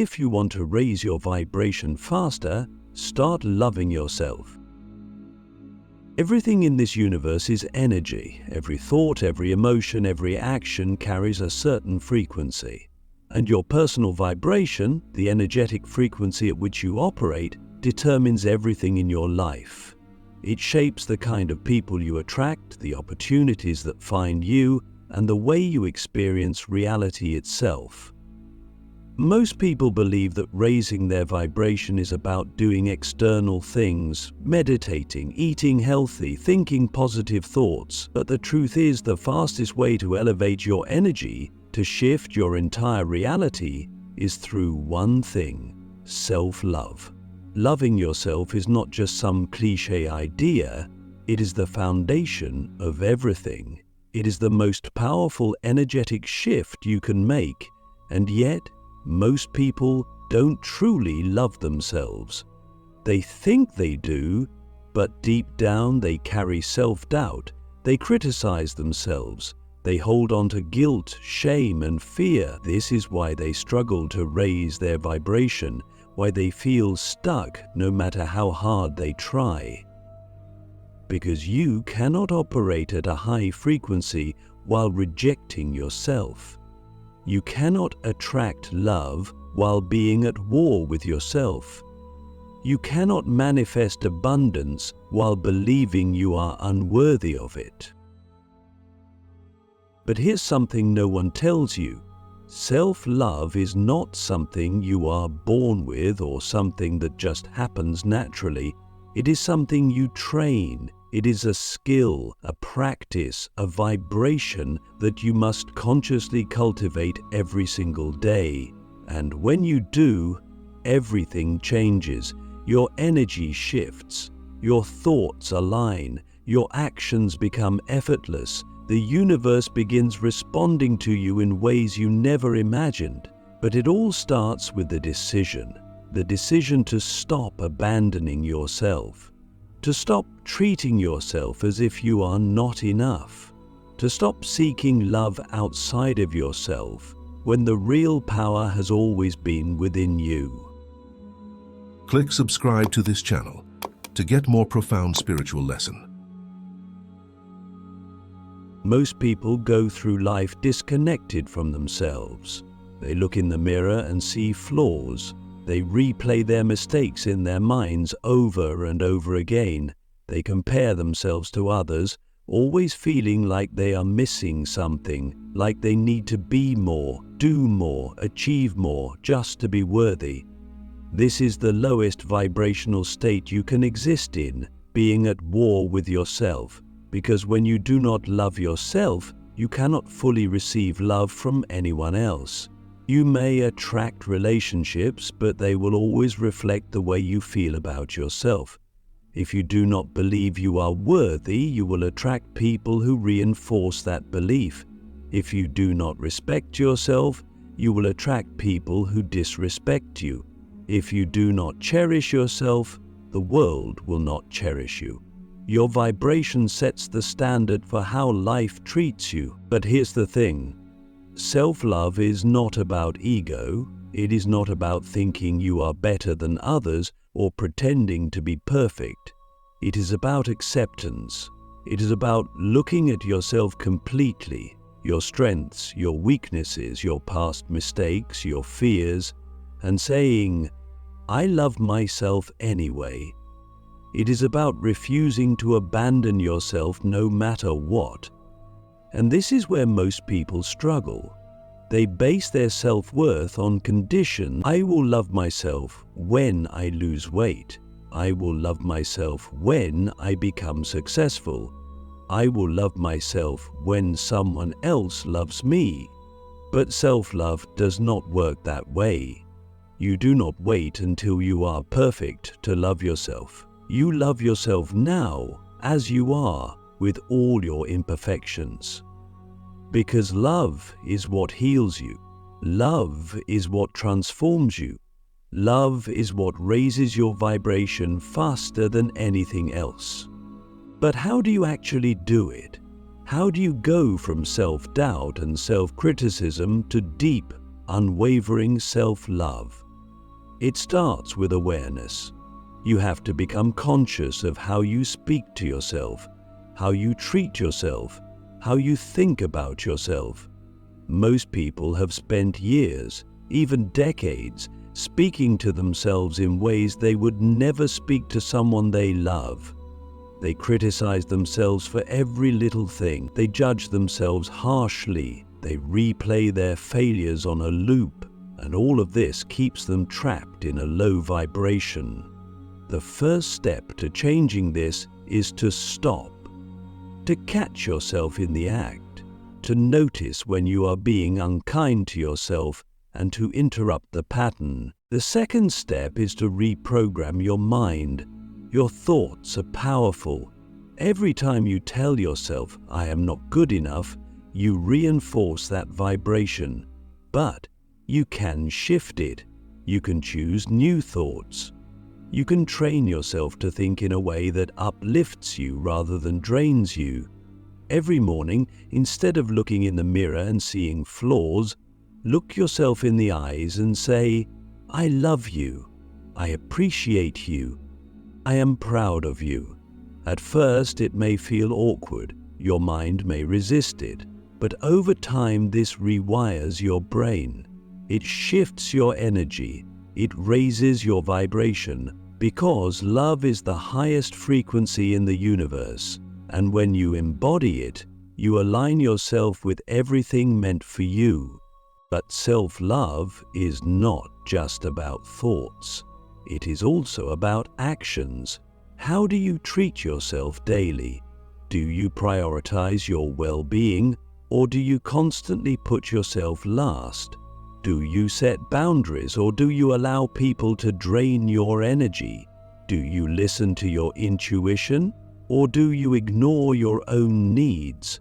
if you want to raise your vibration faster, start loving yourself. Everything in this universe is energy. Every thought, every emotion, every action carries a certain frequency. And your personal vibration, the energetic frequency at which you operate, determines everything in your life. It shapes the kind of people you attract, the opportunities that find you, and the way you experience reality itself. Most people believe that raising their vibration is about doing external things, meditating, eating healthy, thinking positive thoughts. But the truth is, the fastest way to elevate your energy, to shift your entire reality, is through one thing: self-love. Loving yourself is not just some cliché idea, it is the foundation of everything. It is the most powerful energetic shift you can make, and yet, most people don't truly love themselves. They think they do, but deep down they carry self-doubt. They criticize themselves. They hold on to guilt, shame, and fear. This is why they struggle to raise their vibration, why they feel stuck no matter how hard they try. Because you cannot operate at a high frequency while rejecting yourself. You cannot attract love while being at war with yourself. You cannot manifest abundance while believing you are unworthy of it. But here's something no one tells you. Self-love is not something you are born with or something that just happens naturally. It is something you train. It is a skill, a practice, a vibration that you must consciously cultivate every single day. And when you do, everything changes. Your energy shifts. Your thoughts align. Your actions become effortless. The universe begins responding to you in ways you never imagined. But it all starts with the decision to stop abandoning yourself. To stop treating yourself as if you are not enough. To stop seeking love outside of yourself when the real power has always been within you. Click subscribe to this channel to get more profound spiritual lesson. Most people go through life disconnected from themselves. They look in the mirror and see flaws. They replay their mistakes in their minds over and over again. They compare themselves to others, always feeling like they are missing something, like they need to be more, do more, achieve more, just to be worthy. This is the lowest vibrational state you can exist in, being at war with yourself, because when you do not love yourself, you cannot fully receive love from anyone else. You may attract relationships, but they will always reflect the way you feel about yourself. If you do not believe you are worthy, you will attract people who reinforce that belief. If you do not respect yourself, you will attract people who disrespect you. If you do not cherish yourself, the world will not cherish you. Your vibration sets the standard for how life treats you. But here's the thing. Self-love is not about ego. It is not about thinking you are better than others or pretending to be perfect. It is about acceptance. It is about looking at yourself completely, your strengths, your weaknesses, your past mistakes, your fears, and saying, "I love myself anyway." It is about refusing to abandon yourself no matter what. And this is where most people struggle. They base their self-worth on conditions. I will love myself when I lose weight. I will love myself when I become successful. I will love myself when someone else loves me. But self-love does not work that way. You do not wait until you are perfect to love yourself. You love yourself now, as you are, with all your imperfections. Because love is what heals you. Love is what transforms you. Love is what raises your vibration faster than anything else. But how do you actually do it? How do you go from self-doubt and self-criticism to deep, unwavering self-love? It starts with awareness. You have to become conscious of how you speak to yourself, how you treat yourself, how you think about yourself. Most people have spent years, even decades, speaking to themselves in ways they would never speak to someone they love. They criticize themselves for every little thing. They judge themselves harshly. They replay their failures on a loop, and all of this keeps them trapped in a low vibration. The first step to changing this is to stop, to catch yourself in the act, to notice when you are being unkind to yourself and to interrupt the pattern. The second step is to reprogram your mind. Your thoughts are powerful. Every time you tell yourself, "I am not good enough," you reinforce that vibration. But you can shift it. You can choose new thoughts. You can train yourself to think in a way that uplifts you rather than drains you. Every morning, instead of looking in the mirror and seeing flaws, look yourself in the eyes and say, "I love you. I appreciate you. I am proud of you." At first, it may feel awkward. Your mind may resist it. But over time, this rewires your brain. It shifts your energy. It raises your vibration, because love is the highest frequency in the universe. And when you embody it, you align yourself with everything meant for you. But self-love is not just about thoughts. It is also about actions. How do you treat yourself daily? Do you prioritize your well-being, or do you constantly put yourself last? Do you set boundaries, or do you allow people to drain your energy? Do you listen to your intuition, or do you ignore your own needs?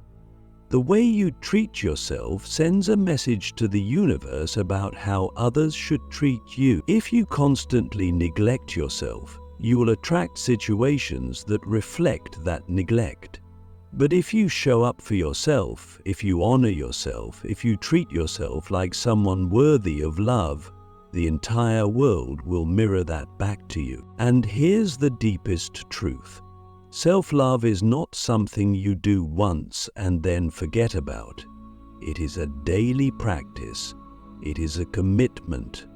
The way you treat yourself sends a message to the universe about how others should treat you. If you constantly neglect yourself, you will attract situations that reflect that neglect. But if you show up for yourself, if you honor yourself, if you treat yourself like someone worthy of love, the entire world will mirror that back to you. And here's the deepest truth. Self-love is not something you do once and then forget about. It is a daily practice. It is a commitment.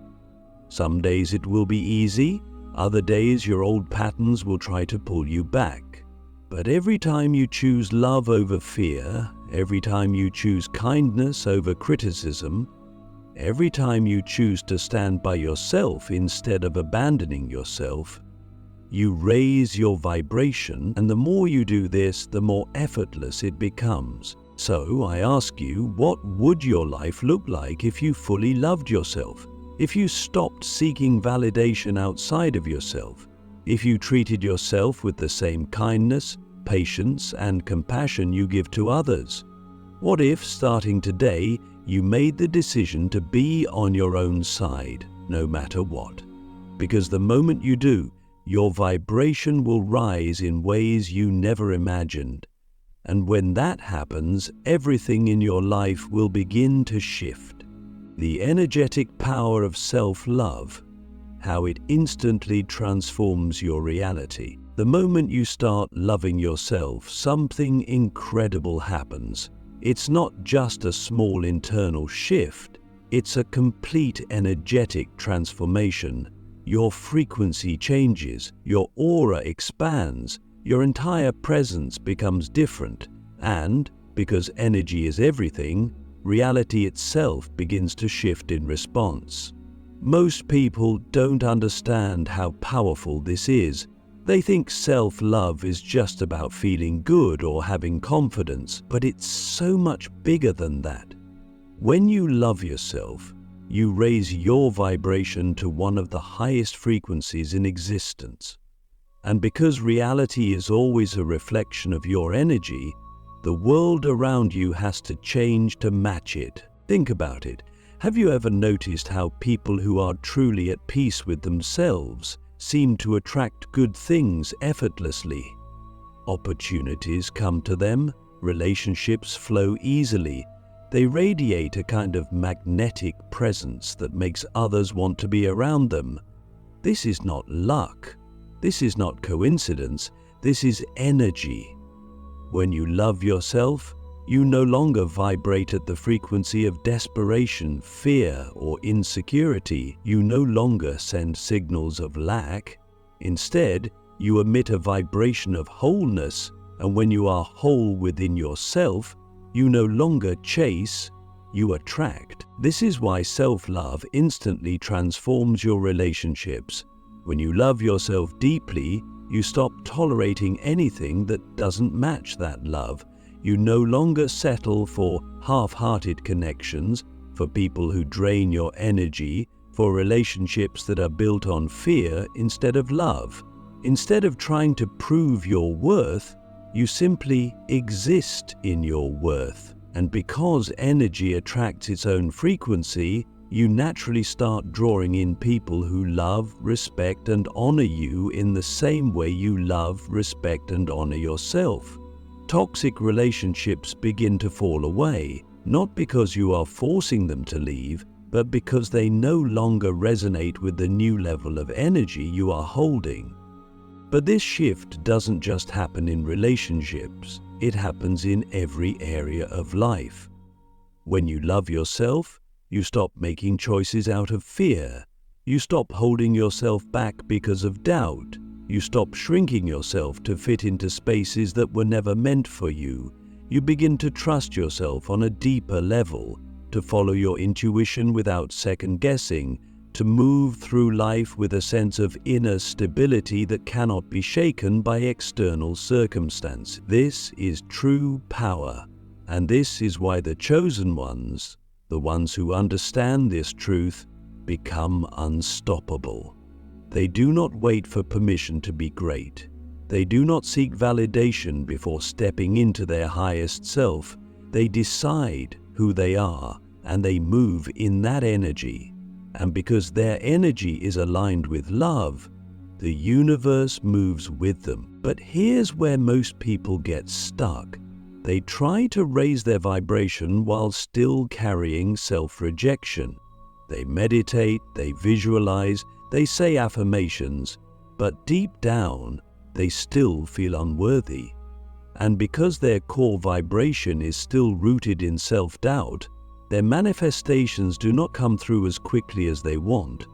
Some days it will be easy, other days your old patterns will try to pull you back. But every time you choose love over fear, every time you choose kindness over criticism, every time you choose to stand by yourself instead of abandoning yourself, you raise your vibration, and the more you do this, the more effortless it becomes. So I ask you, what would your life look like if you fully loved yourself? If you stopped seeking validation outside of yourself? If you treated yourself with the same kindness, patience, and compassion you give to others? What if, starting today, you made the decision to be on your own side, no matter what? Because the moment you do, your vibration will rise in ways you never imagined. And when that happens, everything in your life will begin to shift. The energetic power of self-love, how it instantly transforms your reality. The moment you start loving yourself, something incredible happens. It's not just a small internal shift, it's a complete energetic transformation. Your frequency changes, your aura expands, your entire presence becomes different, and, because energy is everything, reality itself begins to shift in response. Most people don't understand how powerful this is. They think self-love is just about feeling good or having confidence, but it's so much bigger than that. When you love yourself, you raise your vibration to one of the highest frequencies in existence. And because reality is always a reflection of your energy, the world around you has to change to match it. Think about it. Have you ever noticed how people who are truly at peace with themselves seem to attract good things effortlessly? Opportunities come to them, relationships flow easily. They radiate a kind of magnetic presence that makes others want to be around them. This is not luck. This is not coincidence. This is energy. When you love yourself, you no longer vibrate at the frequency of desperation, fear, or insecurity. You no longer send signals of lack. Instead, you emit a vibration of wholeness, and when you are whole within yourself, you no longer chase, you attract. This is why self-love instantly transforms your relationships. When you love yourself deeply, you stop tolerating anything that doesn't match that love. You no longer settle for half-hearted connections, for people who drain your energy, for relationships that are built on fear instead of love. Instead of trying to prove your worth, you simply exist in your worth. And because energy attracts its own frequency, you naturally start drawing in people who love, respect, and honor you in the same way you love, respect, and honor yourself. Toxic relationships begin to fall away, not because you are forcing them to leave, but because they no longer resonate with the new level of energy you are holding. But this shift doesn't just happen in relationships, it happens in every area of life. When you love yourself, you stop making choices out of fear. You stop holding yourself back because of doubt. You stop shrinking yourself to fit into spaces that were never meant for you. You begin to trust yourself on a deeper level, to follow your intuition without second-guessing, to move through life with a sense of inner stability that cannot be shaken by external circumstance. This is true power, and this is why the chosen ones, the ones who understand this truth, become unstoppable. They do not wait for permission to be great. They do not seek validation before stepping into their highest self. They decide who they are, and they move in that energy. And because their energy is aligned with love, the universe moves with them. But here's where most people get stuck. They try to raise their vibration while still carrying self-rejection. They meditate, they visualize, they say affirmations, but deep down, they still feel unworthy. And because their core vibration is still rooted in self-doubt, their manifestations do not come through as quickly as they want.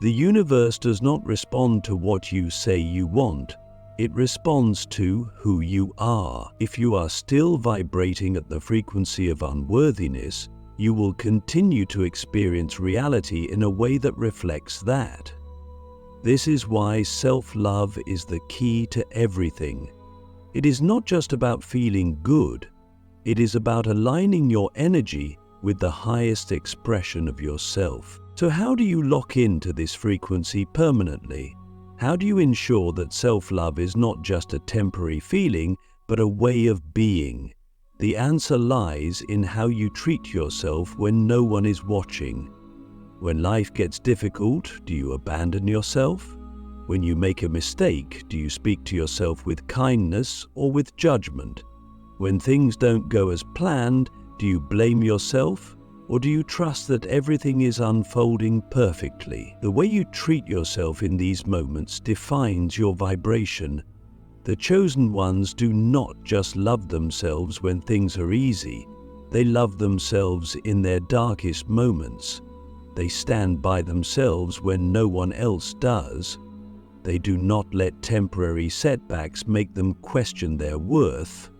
The universe does not respond to what you say you want. It responds to who you are. If you are still vibrating at the frequency of unworthiness, you will continue to experience reality in a way that reflects that. This is why self-love is the key to everything. It is not just about feeling good. It is about aligning your energy with the highest expression of yourself. So how do you lock into this frequency permanently? How do you ensure that self-love is not just a temporary feeling, but a way of being? The answer lies in how you treat yourself when no one is watching. When life gets difficult, do you abandon yourself? When you make a mistake, do you speak to yourself with kindness or with judgment? When things don't go as planned, do you blame yourself, or do you trust that everything is unfolding perfectly? The way you treat yourself in these moments defines your vibration. The chosen ones do not just love themselves when things are easy. They love themselves in their darkest moments. They stand by themselves when no one else does. They do not let temporary setbacks make them question their worth.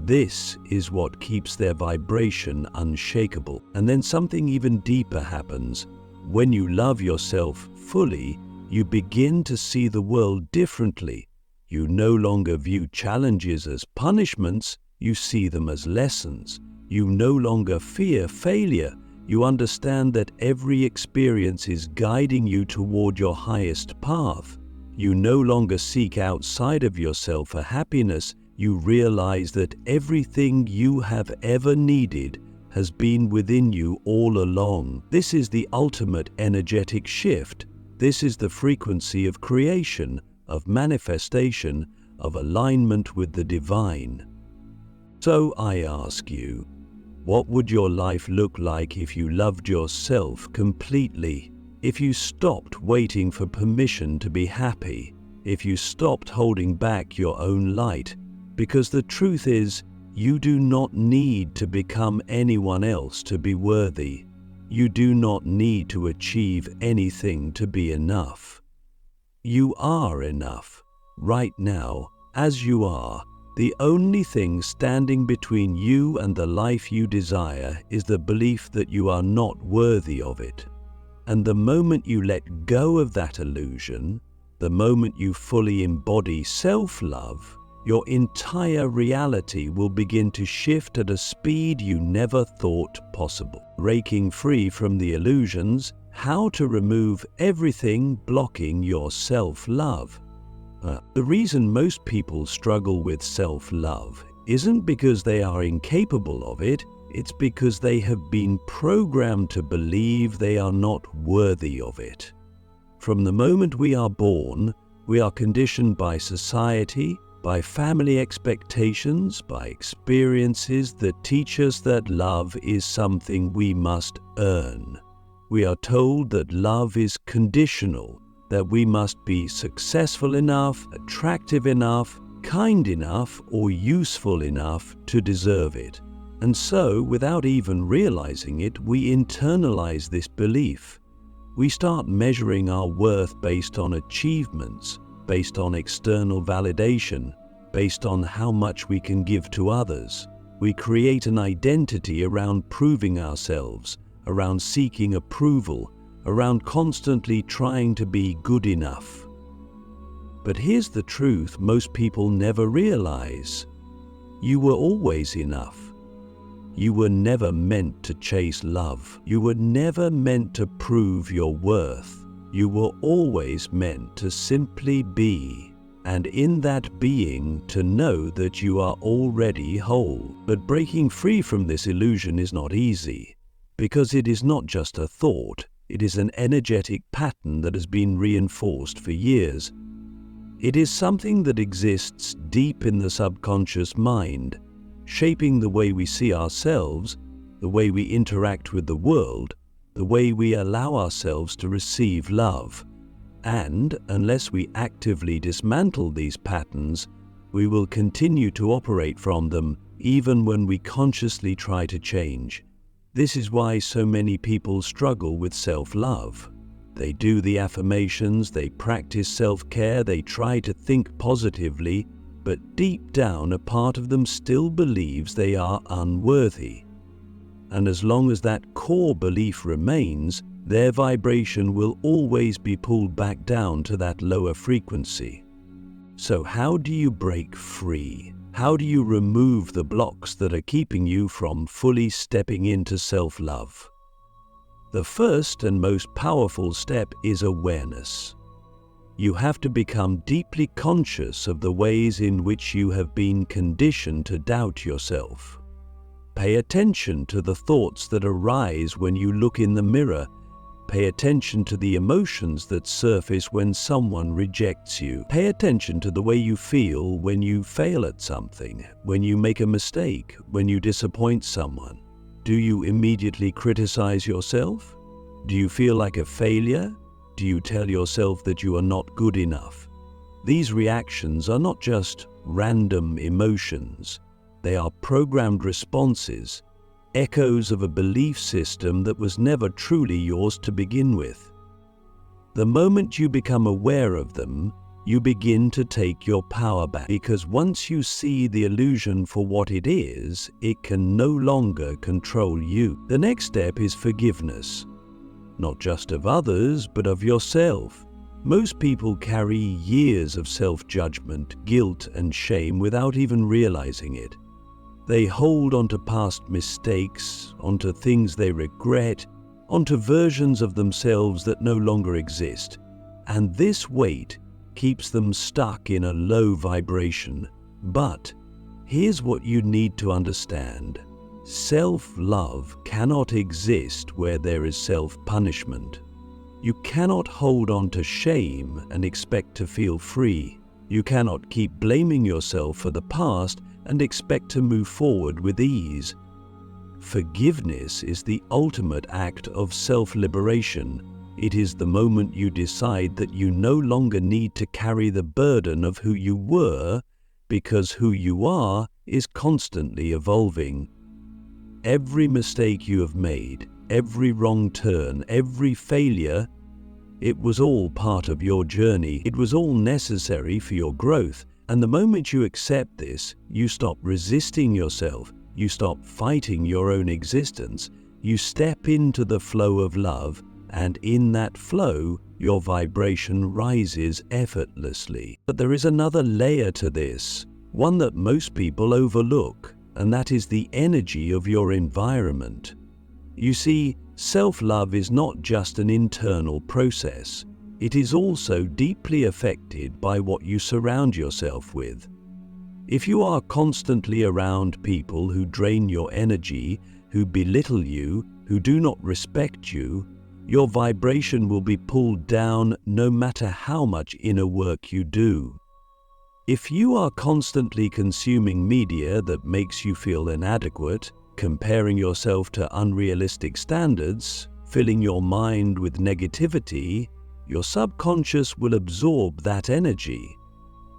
This is what keeps their vibration unshakable. And then something even deeper happens. When you love yourself fully, you begin to see the world differently. You no longer view challenges as punishments, you see them as lessons. You no longer fear failure. You understand that every experience is guiding you toward your highest path. You no longer seek outside of yourself for happiness. You realize that everything you have ever needed has been within you all along. This is the ultimate energetic shift. This is the frequency of creation, of manifestation, of alignment with the divine. So I ask you, what would your life look like if you loved yourself completely? if you stopped waiting for permission to be happy, if you stopped holding back your own light, because the truth is, you do not need to become anyone else to be worthy. You do not need to achieve anything to be enough. You are enough, right now, as you are. The only thing standing between you and the life you desire is the belief that you are not worthy of it. And the moment you let go of that illusion, the moment you fully embody self-love, your entire reality will begin to shift at a speed you never thought possible. Breaking free from the illusions, how to remove everything blocking your self-love. The reason most people struggle with self-love isn't because they are incapable of it, it's because they have been programmed to believe they are not worthy of it. From the moment we are born, we are conditioned by society, by family expectations, by experiences that teach us that love is something we must earn. We are told that love is conditional, that we must be successful enough, attractive enough, kind enough, or useful enough to deserve it. And so, without even realizing it, we internalize this belief. We start measuring our worth based on achievements, based on external validation, based on how much we can give to others. We create an identity around proving ourselves, around seeking approval, around constantly trying to be good enough. But here's the truth most people never realize. You were always enough. You were never meant to chase love. You were never meant to prove your worth. You were always meant to simply be, and in that being to know that you are already whole. But breaking free from this illusion is not easy, because it is not just a thought, it is an energetic pattern that has been reinforced for years. It is something that exists deep in the subconscious mind, shaping the way we see ourselves, the way we interact with the world, the way we allow ourselves to receive love. And unless we actively dismantle these patterns, we will continue to operate from them even when we consciously try to change. This is why so many people struggle with self-love. They do the affirmations, they practice self-care, they try to think positively, but deep down a part of them still believes they are unworthy. And as long as that core belief remains, their vibration will always be pulled back down to that lower frequency. So how do you break free? How do you remove the blocks that are keeping you from fully stepping into self-love? The first and most powerful step is awareness. You have to become deeply conscious of the ways in which you have been conditioned to doubt yourself. Pay attention to the thoughts that arise when you look in the mirror. Pay attention to the emotions that surface when someone rejects you. Pay attention to the way you feel when you fail at something, when you make a mistake, when you disappoint someone. Do you immediately criticize yourself? Do you feel like a failure? Do you tell yourself that you are not good enough? These reactions are not just random emotions. They are programmed responses, echoes of a belief system that was never truly yours to begin with. The moment you become aware of them, you begin to take your power back, because once you see the illusion for what it is, it can no longer control you. The next step is forgiveness, not just of others, but of yourself. Most people carry years of self-judgment, guilt, and shame without even realizing it. They hold onto past mistakes, onto things they regret, onto versions of themselves that no longer exist. And this weight keeps them stuck in a low vibration. But here's what you need to understand. Self-love cannot exist where there is self-punishment. You cannot hold on to shame and expect to feel free. You cannot keep blaming yourself for the past and expect to move forward with ease. Forgiveness is the ultimate act of self-liberation. It is the moment you decide that you no longer need to carry the burden of who you were, because who you are is constantly evolving. Every mistake you have made, every wrong turn, every failure, it was all part of your journey. It was all necessary for your growth. And the moment you accept this, you stop resisting yourself. You stop fighting your own existence. You step into the flow of love, and in that flow, your vibration rises effortlessly. But there is another layer to this, one that most people overlook, and that is the energy of your environment. You see, self-love is not just an internal process. It is also deeply affected by what you surround yourself with. If you are constantly around people who drain your energy, who belittle you, who do not respect you, your vibration will be pulled down no matter how much inner work you do. If you are constantly consuming media that makes you feel inadequate, comparing yourself to unrealistic standards, filling your mind with negativity, your subconscious will absorb that energy.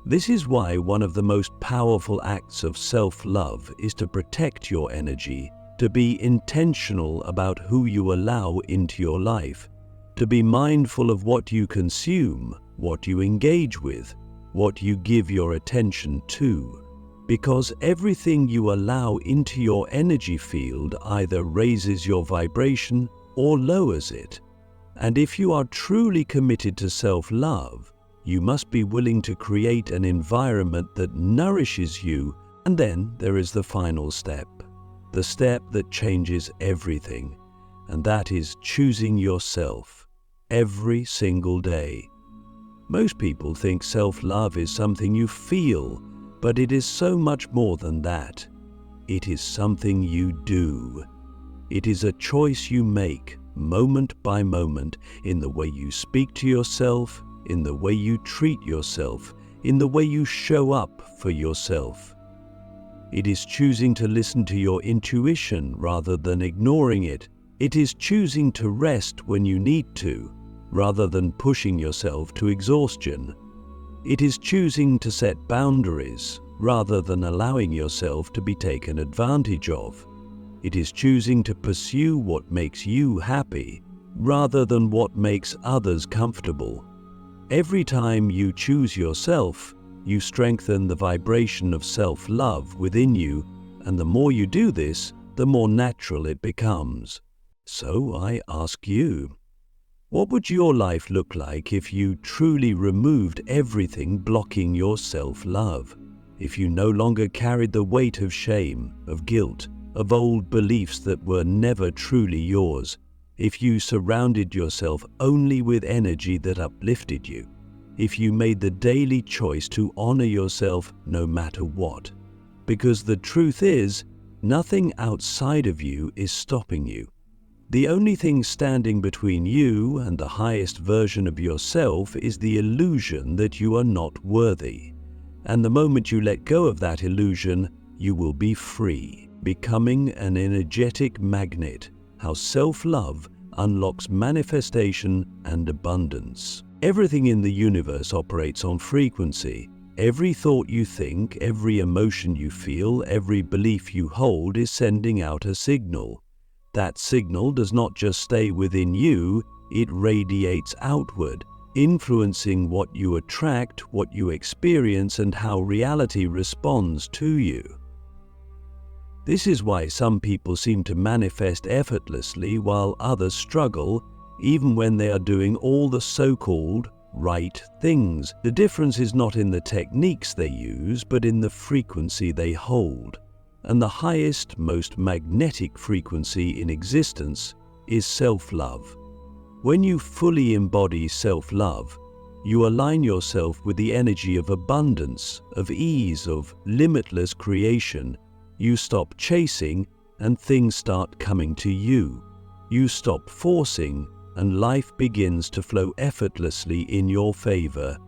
This is why one of the most powerful acts of self-love is to protect your energy, to be intentional about who you allow into your life, to be mindful of what you consume, what you engage with, what you give your attention to. Because everything you allow into your energy field either raises your vibration or lowers it. And if you are truly committed to self-love, you must be willing to create an environment that nourishes you. And then there is the final step, the step that changes everything, and that is choosing yourself every single day. Most people think self-love is something you feel, but it is so much more than that. It is something you do. It is a choice you make moment by moment in the way you speak to yourself, in the way you treat yourself, in the way you show up for yourself. It is choosing to listen to your intuition rather than ignoring it. It is choosing to rest when you need to, rather than pushing yourself to exhaustion. It is choosing to set boundaries rather than allowing yourself to be taken advantage of. It is choosing to pursue what makes you happy rather than what makes others comfortable. Every time you choose yourself, you strengthen the vibration of self-love within you, and the more you do this, the more natural it becomes. So I ask you, what would your life look like if you truly removed everything blocking your self-love? If you no longer carried the weight of shame, of guilt, of old beliefs that were never truly yours? If you surrounded yourself only with energy that uplifted you? If you made the daily choice to honor yourself no matter what? Because the truth is, nothing outside of you is stopping you. The only thing standing between you and the highest version of yourself is the illusion that you are not worthy. And the moment you let go of that illusion, you will be free, becoming an energetic magnet. How self-love unlocks manifestation and abundance. Everything in the universe operates on frequency. Every thought you think, every emotion you feel, every belief you hold is sending out a signal. That signal does not just stay within you, it radiates outward, influencing what you attract, what you experience, and how reality responds to you. This is why some people seem to manifest effortlessly while others struggle, even when they are doing all the so-called right things. The difference is not in the techniques they use, but in the frequency they hold. And the highest, most magnetic frequency in existence is self-love. When you fully embody self-love, you align yourself with the energy of abundance, of ease, of limitless creation. You stop chasing and things start coming to you. You stop forcing and life begins to flow effortlessly in your favor.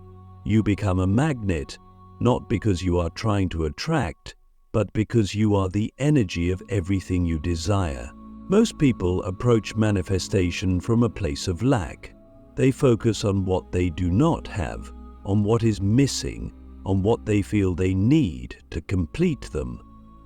You become a magnet, not because you are trying to attract, but because you are the energy of everything you desire. Most people approach manifestation from a place of lack. They focus on what they do not have, on what is missing, on what they feel they need to complete them.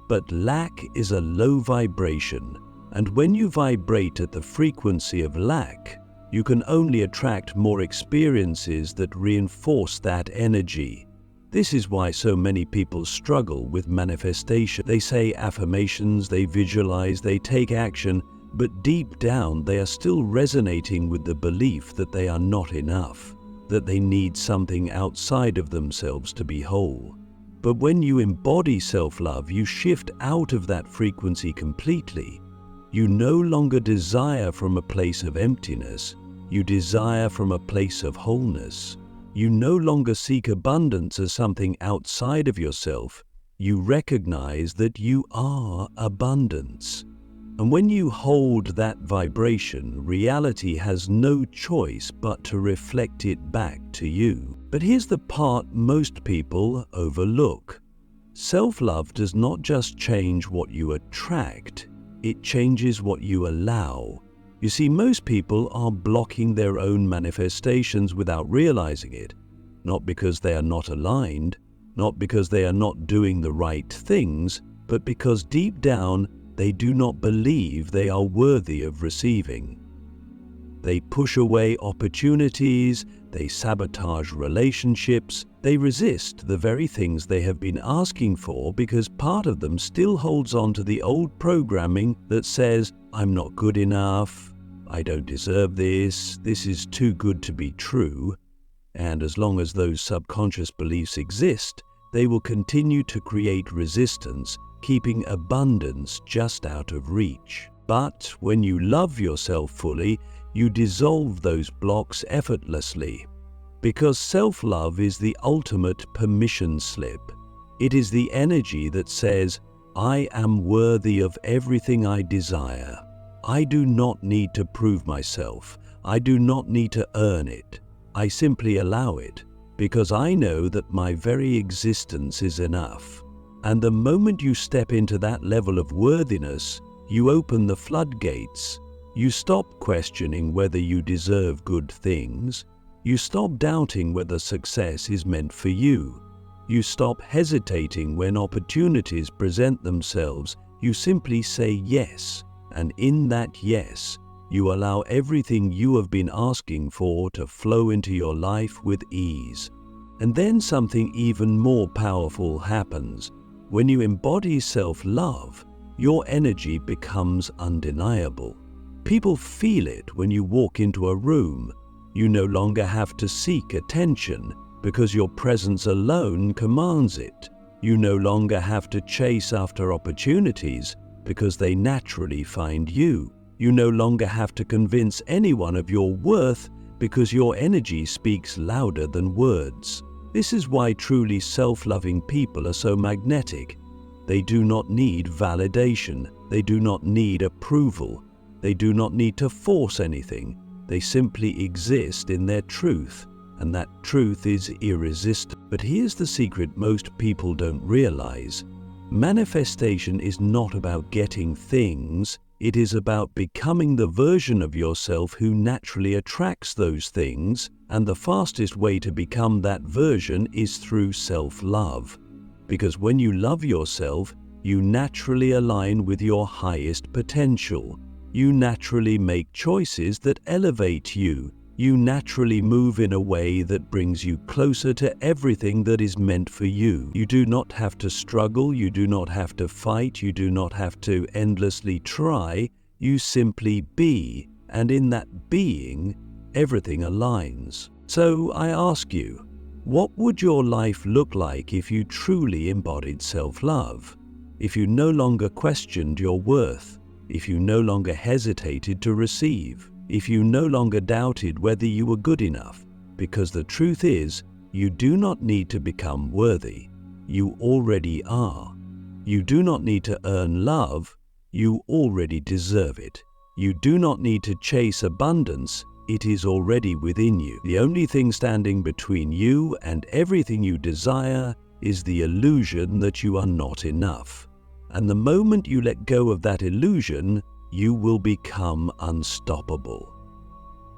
But lack is a low vibration, and when you vibrate at the frequency of lack, you can only attract more experiences that reinforce that energy. This is why so many people struggle with manifestation. They say affirmations, they visualize, they take action, but deep down they are still resonating with the belief that they are not enough, that they need something outside of themselves to be whole. But when you embody self-love, you shift out of that frequency completely. You no longer desire from a place of emptiness, you desire from a place of wholeness. You no longer seek abundance as something outside of yourself, you recognize that you are abundance. And when you hold that vibration, reality has no choice but to reflect it back to you. But here's the part most people overlook. Self-love does not just change what you attract, it changes what you allow. You see, most people are blocking their own manifestations without realizing it, not because they are not aligned, not because they are not doing the right things, but because deep down they do not believe they are worthy of receiving. They push away opportunities, they sabotage relationships, they resist the very things they have been asking for because part of them still holds on to the old programming that says, I'm not good enough, I don't deserve this is too good to be true. And as long as those subconscious beliefs exist, they will continue to create resistance, keeping abundance just out of reach. But when you love yourself fully, you dissolve those blocks effortlessly. Because self-love is the ultimate permission slip. It is the energy that says, I am worthy of everything I desire. I do not need to prove myself. I do not need to earn it. I simply allow it, because I know that my very existence is enough. And the moment you step into that level of worthiness, you open the floodgates. You stop questioning whether you deserve good things. You stop doubting whether success is meant for you. You stop hesitating when opportunities present themselves. You simply say yes, and in that yes, you allow everything you have been asking for to flow into your life with ease. And then something even more powerful happens. When you embody self-love, your energy becomes undeniable. People feel it when you walk into a room. You no longer have to seek attention because your presence alone commands it. You no longer have to chase after opportunities because they naturally find you. You no longer have to convince anyone of your worth because your energy speaks louder than words. This is why truly self-loving people are so magnetic. They do not need validation. They do not need approval. They do not need to force anything. They simply exist in their truth, and that truth is irresistible. But here's the secret most people don't realize. Manifestation is not about getting things. It is about becoming the version of yourself who naturally attracts those things, and the fastest way to become that version is through self-love. Because when you love yourself, you naturally align with your highest potential. You naturally make choices that elevate you. You naturally move in a way that brings you closer to everything that is meant for you. You do not have to struggle, you do not have to fight, you do not have to endlessly try. You simply be, and in that being, everything aligns. So I ask you, what would your life look like if you truly embodied self-love? If you no longer questioned your worth? If you no longer hesitated to receive? If you no longer doubted whether you were good enough? Because the truth is, you do not need to become worthy. You already are. You do not need to earn love. You already deserve it. You do not need to chase abundance. It is already within you. The only thing standing between you and everything you desire is the illusion that you are not enough. And the moment you let go of that illusion, you will become unstoppable.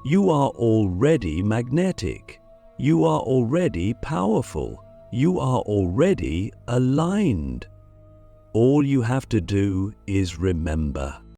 You are already magnetic. You are already powerful. You are already aligned. All you have to do is remember.